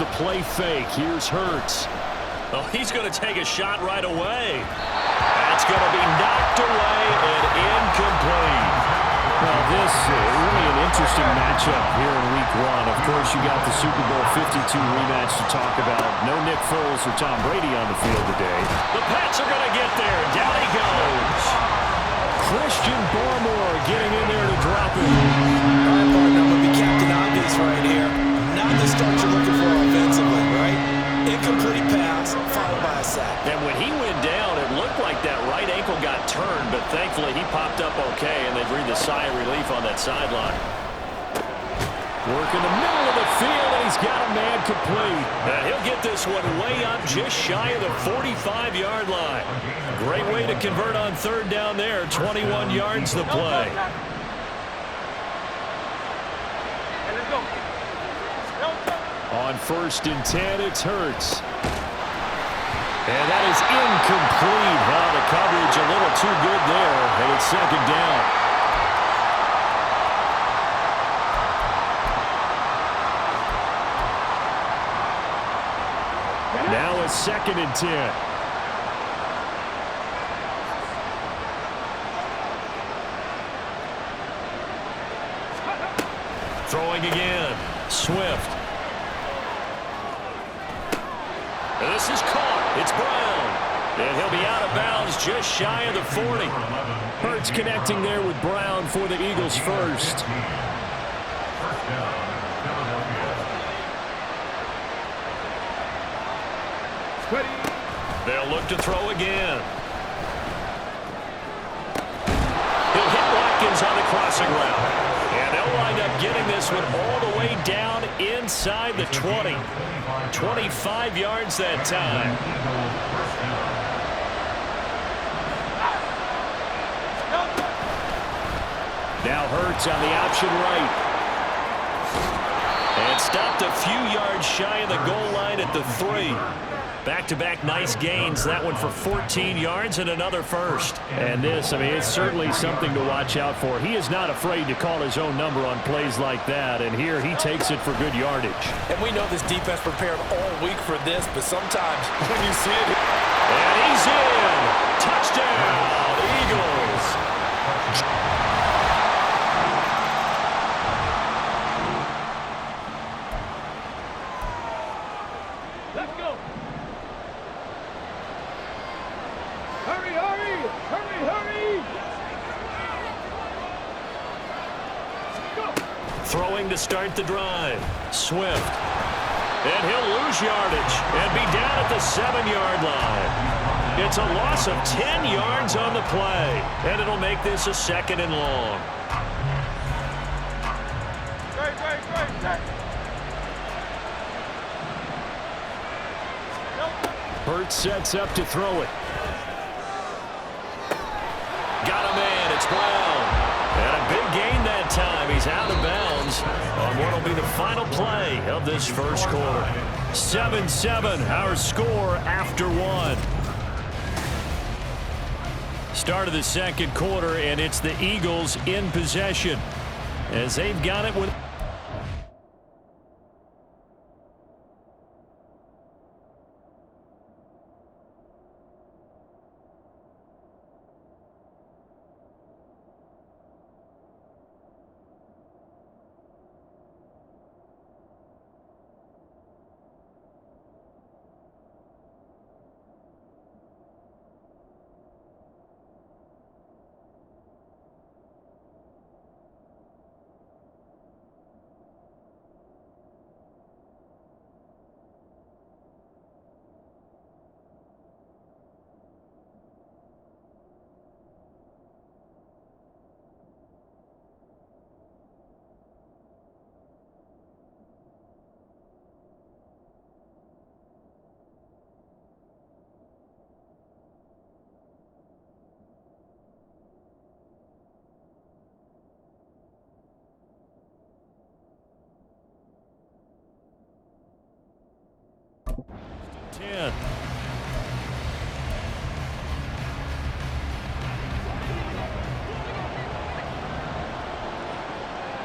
the play fake. Here's Hurts. Oh, he's going to take a shot right away. That's going to be knocked away and incomplete. Well, this is really an interesting matchup here in Week 1. Of course, you got the Super Bowl 52 rematch to talk about. No Nick Foles or Tom Brady on the field today. The Pats are going to get there. Down he goes. Christian Barmore getting in there to drop it. All right, partner, I'm going to be Captain Obvious right here. Not the start you're looking for offensively, right? Incomplete pass, followed by a sack. And when he went down, it looked like that right ankle got turned, but thankfully he popped up okay, and they breathed a sigh of relief on that sideline. Work in the middle of the field, and he's got a man complete. And he'll get this one way up just shy of the 45-yard line. Great way to convert on third down there. 21 yards to play. On 1st and 10, it's Hurts. And that is incomplete. Well, the coverage a little too good there, and it's 2nd down. Now a 2nd and 10. Throwing again. Swift. This is caught. It's Brown. And he'll be out of bounds just shy of the 40. Hurts connecting there with Brown for the Eagles first. They'll look to throw again. He'll hit Watkins on the crossing route. And they'll wind up getting this one all the way down inside the 20. 25 yards that time. Now Hurts on the option right. And stopped a few yards shy of the goal line at the 3. Back-to-back nice gains. That one for 14 yards and another first. And this, I mean, it's certainly something to watch out for. He is not afraid to call his own number on plays like that. And here he takes it for good yardage. And we know this defense prepared all week for this, but sometimes when you see it. And he's in. Touchdown, Eagles. Let's go. Hurry, hurry, hurry, hurry. Go. Throwing to start the drive. Swift. And he'll lose yardage and be down at the 7-yard line. It's a loss of 10 yards on the play. And it'll make this a 2nd and long. Great. Hurts sets up to throw it. Got a man. It's Brown. And a big gain that time. He's out of bounds on what will be the final play of this first quarter. 7-7, our score after 1. Start of the 2nd quarter, and it's the Eagles in possession as they've got it with. Hey,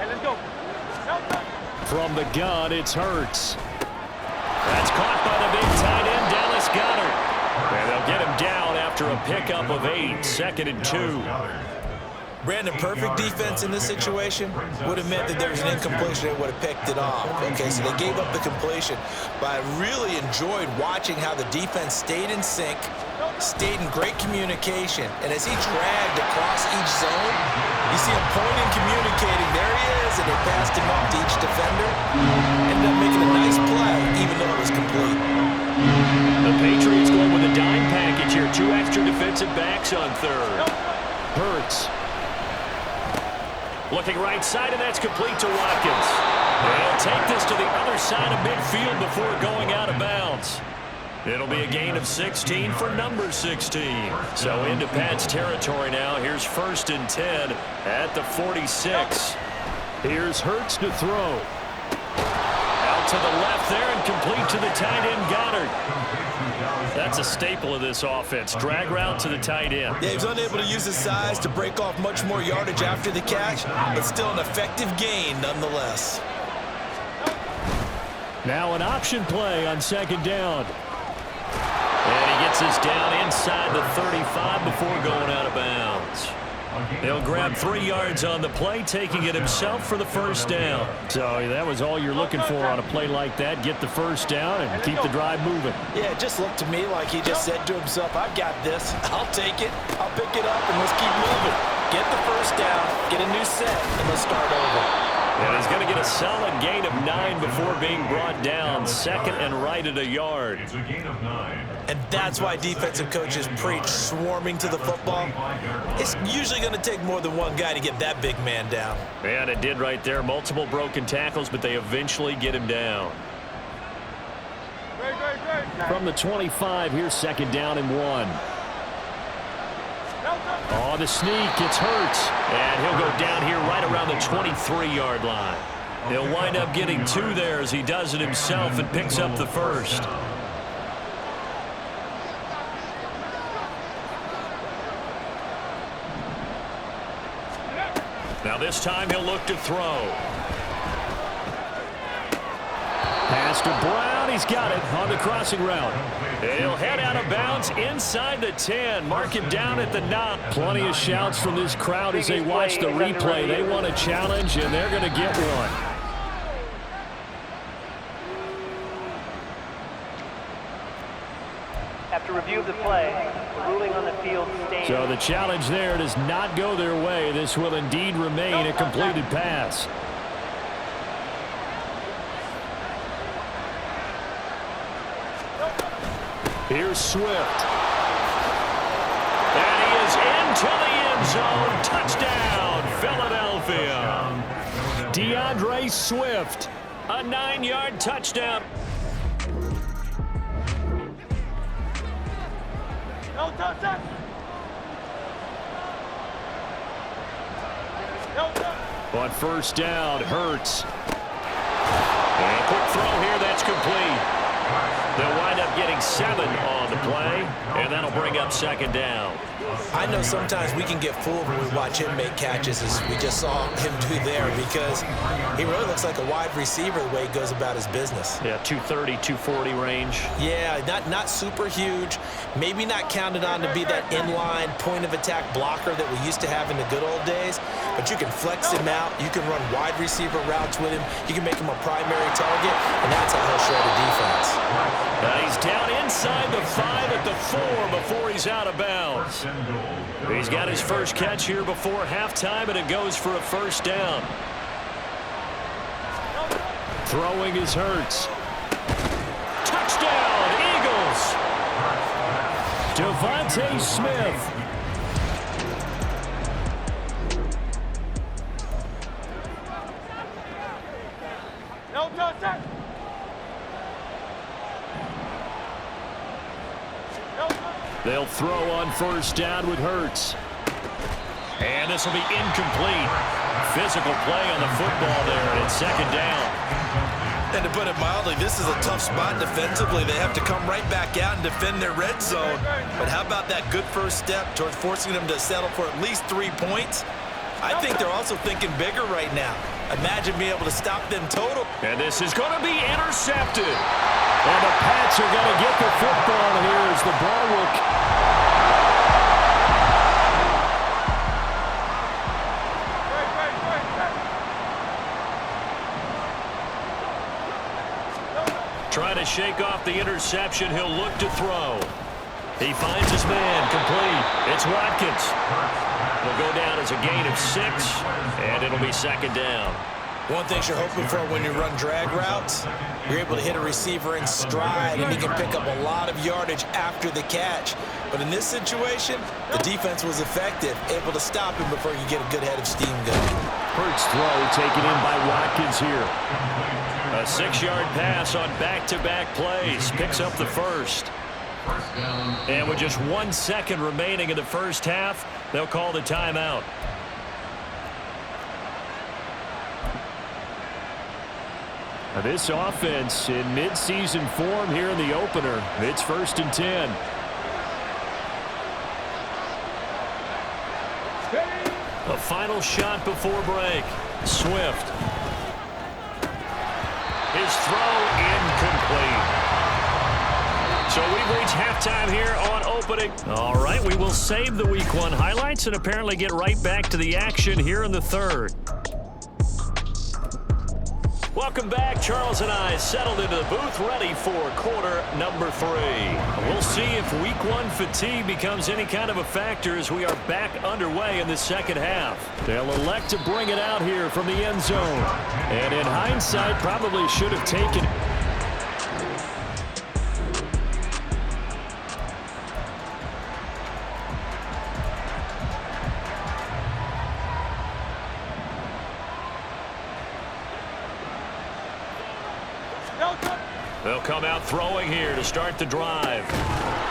let's go. From the gun, it's Hurts. after a pickup of 8, 2nd and 2. Brandon, perfect defense in this situation would have meant that there was an incompletion. They would have picked it off. Okay, so they gave up the completion. But I really enjoyed watching how the defense stayed in sync, stayed in great communication. And as he dragged across each zone, you see him pointing, communicating. There he is, and they passed him up to each defender. Ended up making a nice play, even though it was complete. The Patriots going with a dime package here. 2 extra defensive backs on 3rd. Hurts. Looking right side, and that's complete to Watkins. They'll take this to the other side of midfield before going out of bounds. It'll be a gain of 16 for number 16. So into Pat's territory now. Here's 1st and 10 at the 46. Here's Hurts to throw. Out to the left there and complete to the tight end, Goddard. That's a staple of this offense. Drag route to the tight end. Yeah, he was unable to use his size to break off much more yardage after the catch, but still an effective gain nonetheless. Now an option play on 2nd down. And he gets this down inside the 35 before going out of bounds. He'll grab 3 yards on the play, taking it himself for the 1st down. So that was all you're looking for on a play like that. Get the 1st down and keep the drive moving. Yeah, it just looked to me like he just said to himself, I've got this. I'll take it. I'll pick it up, and let's keep moving. Get the 1st down, get a new set, and let's start over. And he's going to get a solid gain of 9 before being brought down. 2nd and right at a yard. It's a gain of 9. And that's why defensive coaches preach swarming to the football. It's usually going to take more than one guy to get that big man down. And it did right there. Multiple broken tackles, but they eventually get him down. From the 25, here's 2nd down and 1. Oh, the sneak. It's Hurts. And he'll go down here right around the 23-yard line. He'll wind up getting 2 there as he does it himself and picks up the 1st. Now this time he'll look to throw. Pass to Brown. He's got it on the crossing route. He'll head out of bounds inside the 10. Mark him down at the 9. Plenty of shouts from this crowd as they watch the replay. They want a challenge, and they're going to get one. After review of the play, the ruling on the field stands. So the challenge there does not go their way. This will indeed remain a completed pass. Here's Swift. And he is into the end zone. Touchdown, Philadelphia. DeAndre Swift. A 9-yard touchdown. No touchdown. No touchdown. On 1st down, Hurts. And a quick throw here, that's complete. They'll wind up getting 7 on the play, and that'll bring up 2nd down. I know sometimes we can get fooled when we watch him make catches, as we just saw him do there, because he really looks like a wide receiver the way he goes about his business. Yeah, 230, 240 range. Yeah, not super huge, maybe not counted on to be that inline point-of-attack blocker that we used to have in the good old days, but you can flex him out, you can run wide receiver routes with him, you can make him a primary target, and that's how he'll show the defense. He's down inside the 5 at the 4 before he's out of bounds. He's got his first catch here before halftime, and it goes for a 1st down. Throwing is Hurts. Touchdown, Eagles! Devontae Smith. No touchdown. They'll throw on 1st down with Hurts. And this will be incomplete. Physical play on the football there, and it's 2nd down. And to put it mildly, this is a tough spot defensively. They have to come right back out and defend their red zone. But how about that good first step towards forcing them to settle for at least 3 points? I think they're also thinking bigger right now. Imagine being able to stop them total. And this is going to be intercepted. And the Pats are going to get the football here as the ball will shake off the interception. He'll look to throw. He finds his man, complete. It's Watkins. Will go down as a gain of 6, and it'll be second down. One thing you're hoping for when you run drag routes, you're able to hit a receiver in stride, and he can pick up a lot of yardage after the catch. But in this situation, the defense was effective, able to stop him before you get a good head of steam going. Hurts throw taken in by Watkins here. A 6-yard pass on back-to-back plays. Picks up the first. And with just 1 second remaining in the first half, they'll call the timeout. Now this offense in midseason form here in the opener. It's 1st and 10. A final shot before break. Swift. His throw incomplete. So we've reached halftime here on opening. All right, we will save the Week 1 highlights and apparently get right back to the action here in the third. Welcome back. Charles and I settled into the booth ready for quarter number 3. We'll see if Week 1 fatigue becomes any kind of a factor as we are back underway in the second half. They'll elect to bring it out here from the end zone. And in hindsight, probably should have taken it. They'll come out throwing here to start the drive.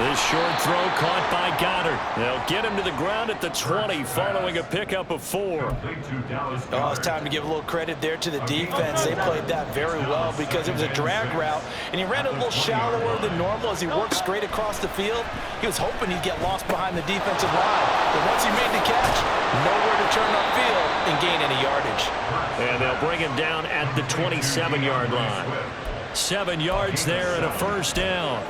This short throw caught by Goddard. They'll get him to the ground at the 20 following a pickup of 4. Oh, it's time to give a little credit there to the defense. They played that very well because it was a drag route, and he ran a little shallower than normal as he worked straight across the field. He was hoping he'd get lost behind the defensive line. But once he made the catch, nowhere to turn upfield and gain any yardage. And they'll bring him down at the 27-yard line. 7 yards there and a first down.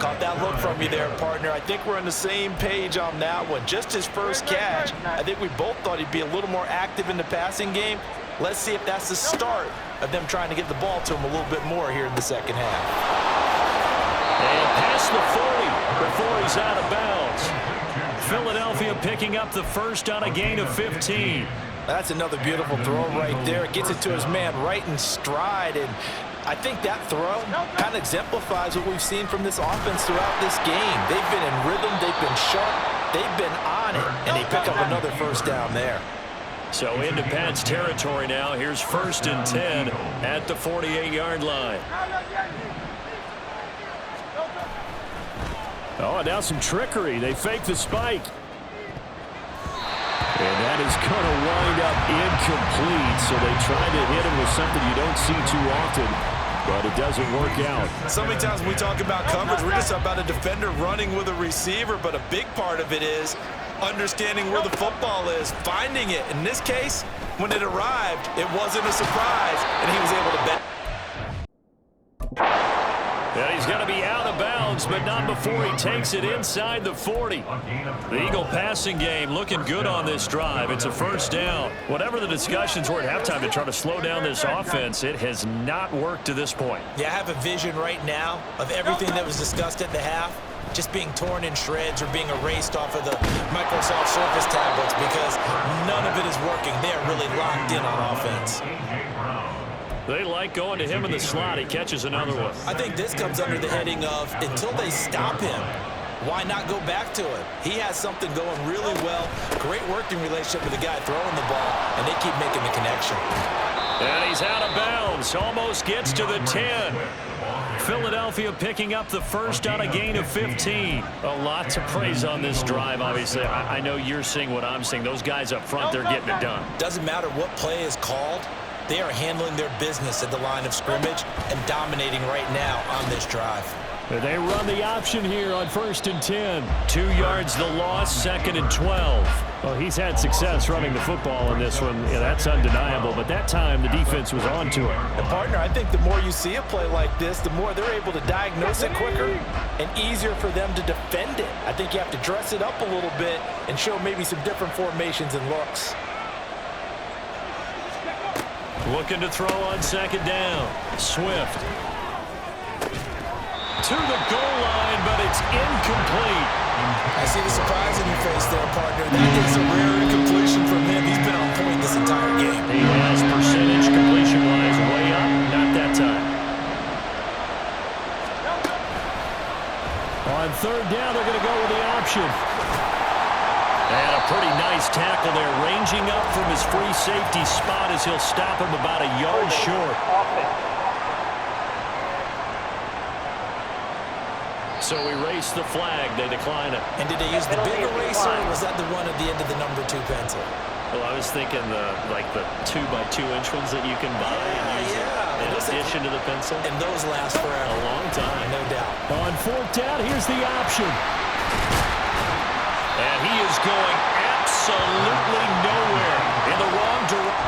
Caught that look from you there, partner. I think we're on the same page on that one. Just his first catch. I think we both thought he'd be a little more active in the passing game. Let's see if that's the start of them trying to get the ball to him a little bit more here in the second half. And past the 40 before he's out of bounds. Philadelphia picking up the first on a gain of 15. That's another beautiful throw right there. It gets it to his man right in stride, and I think that throw kind of exemplifies what we've seen from this offense throughout this game. They've been in rhythm, they've been sharp, they've been on it, and they pick up another first down there. So into Pat's territory now. Here's 1st and 10 at the 48-yard line. Oh, now some trickery. They fake the spike. And that is going to wind up incomplete. So they try to hit him with something you don't see too often, but it doesn't work out. So many times when we talk about coverage, we're just about a defender running with a receiver, but a big part of it is understanding where the football is, finding it. In this case, when it arrived, it wasn't a surprise, and he was able to bet. And he's got to be out of bounds, but not before he takes it inside the 40. The Eagle passing game looking good on this drive. It's a first down. Whatever the discussions were at halftime to try to slow down this offense, it has not worked to this point. Yeah, I have a vision right now of everything that was discussed at the half just being torn in shreds or being erased off of the Microsoft Surface tablets because none of it is working. They're really locked in on offense. They like going to him in the slot. He catches another one. I think this comes under the heading of until they stop him, why not go back to it? He has something going really well. Great working relationship with the guy throwing the ball, and they keep making the connection. And he's out of bounds. Almost gets to the 10. Philadelphia picking up the first on a gain of 15. A lot to praise on this drive, obviously. I know you're seeing what I'm seeing. Those guys up front, they're getting it done. Doesn't matter what play is called. They are handling their business at the line of scrimmage and dominating right now on this drive. They run the option here on 1st and 10. 2 yards the loss, 2nd and 12. Well, he's had success running the football in this one. Yeah, that's undeniable. But that time, the defense was on to him. And, partner, I think the more you see a play like this, the more they're able to diagnose it quicker and easier for them to defend it. I think you have to dress it up a little bit and show maybe some different formations and looks. Looking to throw on 2nd down. Swift. to the goal line, but it's incomplete. I see the surprise in your face there, partner. That is a rare incompletion from him. He's been on point this entire game. He has percentage completion-wise way up. Not that time. On third down, they're going to go with the option. And a pretty nice tackle there, ranging up from his free safety spot as he'll stop him about a yard short. So we race the flag. They decline it. And did they use the big eraser, or was that the one at the end of the number 2 pencil? Well, I was thinking the 2x2 inch ones that you can buy and use in addition to the pencil. And those last forever. A long time. No doubt. On fourth down, here's the option. And he is going absolutely nowhere in the wrong direction.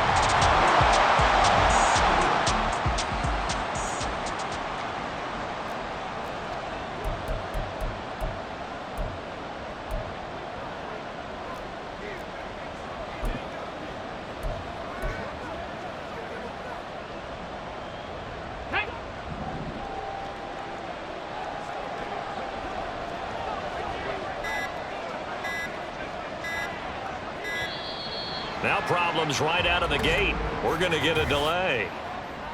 Now problems right out of the gate. We're going to get a delay.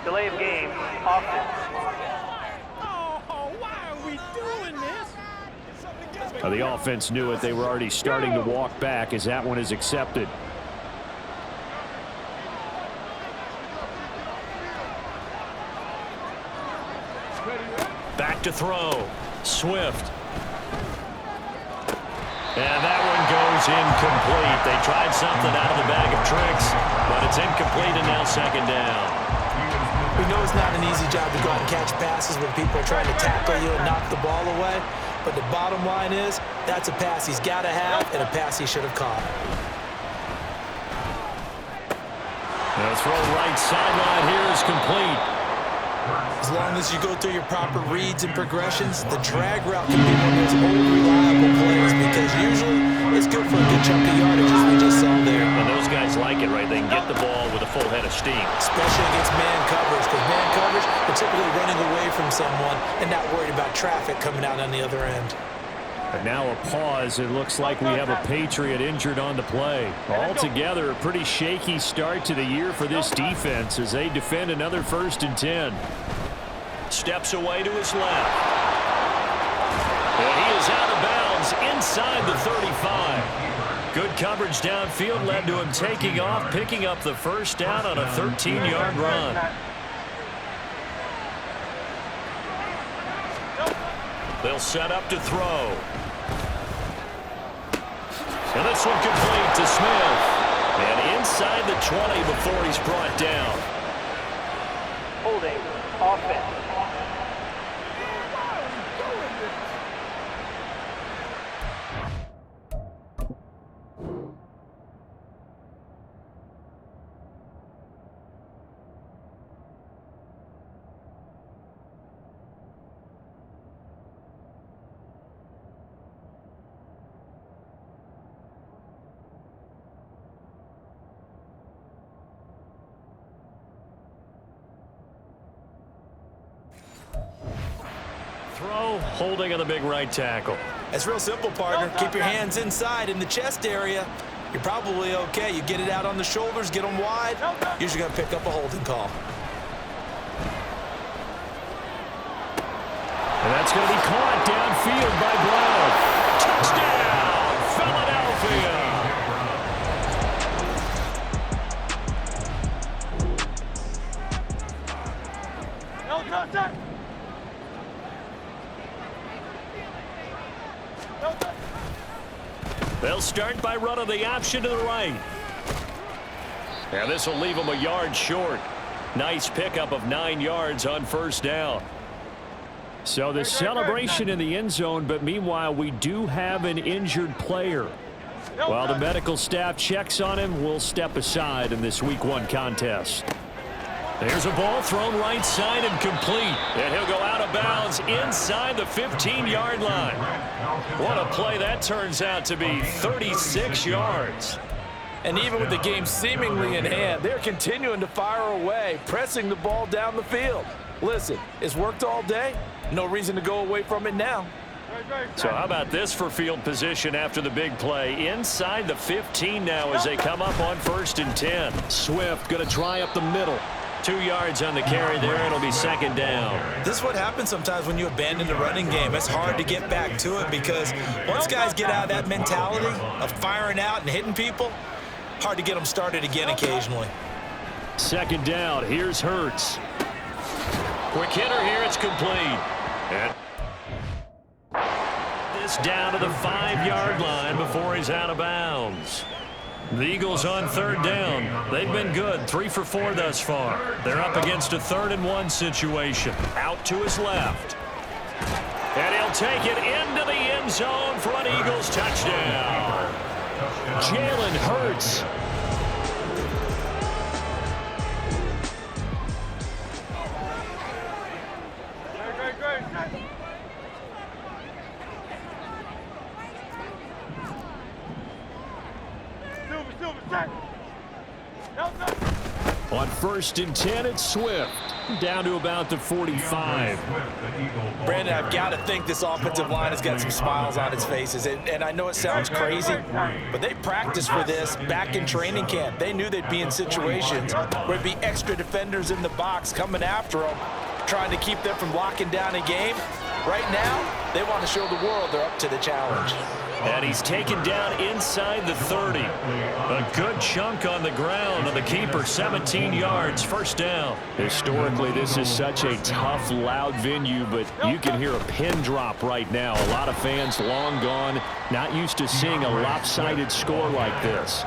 Delay of game, offense. Oh, why are we doing this? The offense knew it. They were already starting to walk back as that one is accepted. Back to throw. Swift. And that one goes incomplete. They tried something out of the bag of tricks, but it's incomplete and now second down. We know it's not an easy job to go out and catch passes when people are trying to tackle you and knock the ball away, but the bottom line is that's a pass he's got to have and a pass he should have caught. The throw right sideline here is complete. As long as you go through your proper reads and progressions, the drag route can be one of those old reliable plays because usually it's good for a good chunk of yardage as we just saw there. And those guys like it, right? They can get the ball with a full head of steam. Especially against man coverage, because man coverage, they're typically running away from someone and not worried about traffic coming out on the other end. And now a pause. It looks like we have a Patriot injured on the play. Altogether, a pretty shaky start to the year for this defense as they defend another 1st and 10. Steps away to his left. And he is out of bounds inside the 35. Good coverage downfield led to him taking off, picking up the first down on a 13-yard run. They'll set up to throw. And this one complete to Smith. And inside the 20 before he's brought down. Holding, offense. Throw, holding on the big right tackle. It's real simple, partner. Keep your hands inside in the chest area. You're probably okay. You get it out on the shoulders, get them wide. Usually going to pick up a holding call. And that's going to be caught downfield by Brown. Touchdown, Philadelphia. No contact. They'll start by running the option to the right. And this will leave them a yard short. Nice pickup of 9 yards on first down. So the celebration in the end zone, but meanwhile we do have an injured player. While the medical staff checks on him, we'll step aside in this Week 1 contest. There's a ball thrown right side and complete. And he'll go out of bounds inside the 15-yard line. What a play that turns out to be, 36 yards. And even with the game seemingly in hand, they're continuing to fire away, pressing the ball down the field. Listen, it's worked all day. No reason to go away from it now. So how about this for field position after the big play? Inside the 15 now as they come up on 1st and 10. Swift going to try up the middle. 2 yards on the carry there. It'll be 2nd down. This is what happens sometimes when you abandon the running game. It's hard to get back to it because once guys get out of that mentality of firing out and hitting people, hard to get them started again occasionally. 2nd down. Here's Hurts. Quick hitter here. It's complete. And this down to the 5-yard line before he's out of bounds. The Eagles on 3rd down. They've been good, 3 for 4 thus far. They're up against a 3rd and 1 situation. Out to his left. And he'll take it into the end zone for an Eagles touchdown. Jalen Hurts. On 1st and 10, it's Swift. Down to about the 45. Brandon, I've got to think this offensive line has got some smiles on its faces. And I know it sounds crazy, but they practiced for this back in training camp. They knew they'd be in situations where there'd be extra defenders in the box coming after them, trying to keep them from locking down a game. Right now, they want to show the world they're up to the challenge. And he's taken down inside the 30. A good chunk on the ground on the keeper, 17 yards, 1st down. Historically, this is such a tough, loud venue, but you can hear a pin drop right now. A lot of fans long gone, not used to seeing a lopsided score like this.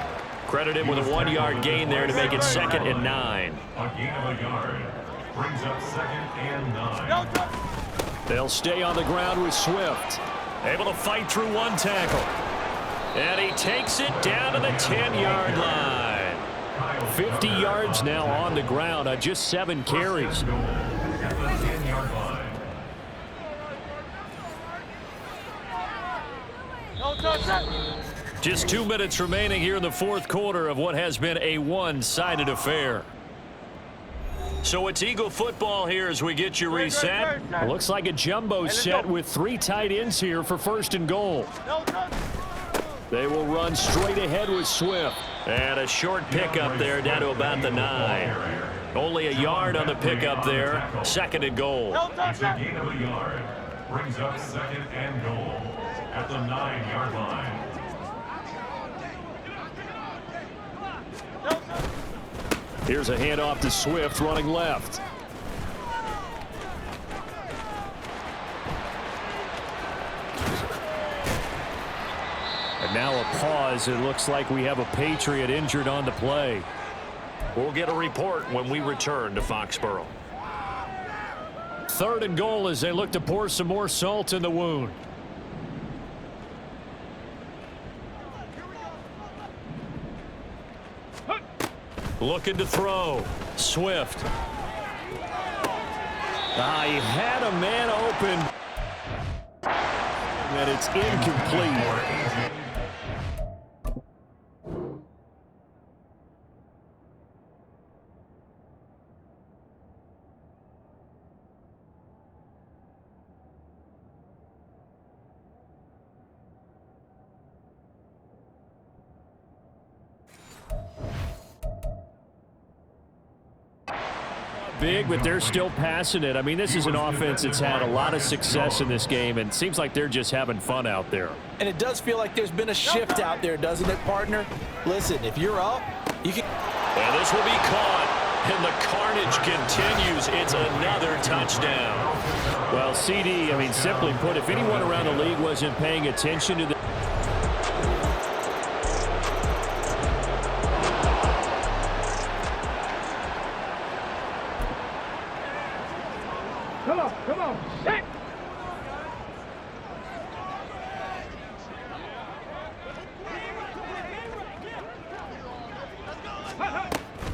Credited with a 1-yard gain there to make it 2nd and 9. A gain of a yard brings up 2nd and 9. They'll stay on the ground with Swift. Able to fight through 1 tackle. And he takes it down to the 10-yard line. 50 yards now on the ground on just 7 carries. At the 10-yard line. Just 2 minutes remaining here in the 4th quarter of what has been a one-sided affair. So it's Eagle football here as we get you reset. Looks like a jumbo set with 3 tight ends here for 1st and goal. They will run straight ahead with Swift. And a short pickup there down to about the 9. Only a yard on the pickup there. 2nd and goal. It's a gain of a yard. Brings up 2nd and goal at the 9-yard line. Here's a handoff to Swift running left. And now a pause. It looks like we have a Patriot injured on the play. We'll get a report when we return to Foxborough. 3rd and goal as they look to pour some more salt in the wound. Looking to throw. Swift. He had a man open. And it's incomplete. Big, but they're still passing it. I mean, this is an offense that's had a lot of success in this game, and it seems like they're just having fun out there. And it does feel like there's been a shift out there, doesn't it, partner? Listen, if you're up, you can... And this will be caught, and the carnage continues. It's another touchdown. Well, CD, I mean, simply put, if anyone around the league wasn't paying attention to the... Come on, set!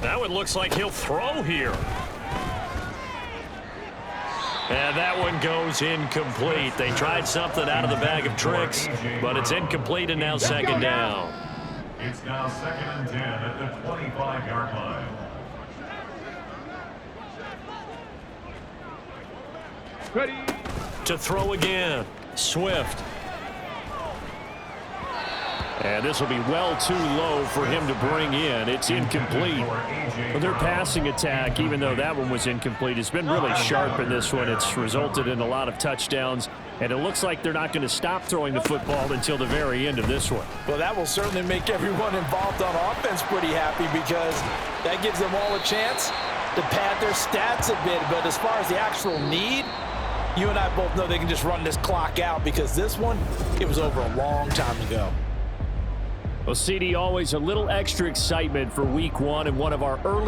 That one looks like he'll throw here. And that one goes incomplete. They tried something out of the bag of tricks, but it's incomplete and now 2nd down. It's now 2nd and 10 at the 25-yard line. To throw again. Swift. And this will be well too low for him to bring in. It's incomplete. Well, their passing attack, even though that one was incomplete, has been really sharp in this one. It's resulted in a lot of touchdowns, and it looks like they're not going to stop throwing the football until the very end of this one. Well, that will certainly make everyone involved on offense pretty happy because that gives them all a chance to pad their stats a bit. But as far as the actual need, you and I both know they can just run this clock out because this one, it was over a long time ago. Well, CD, always a little extra excitement for week one and one of our early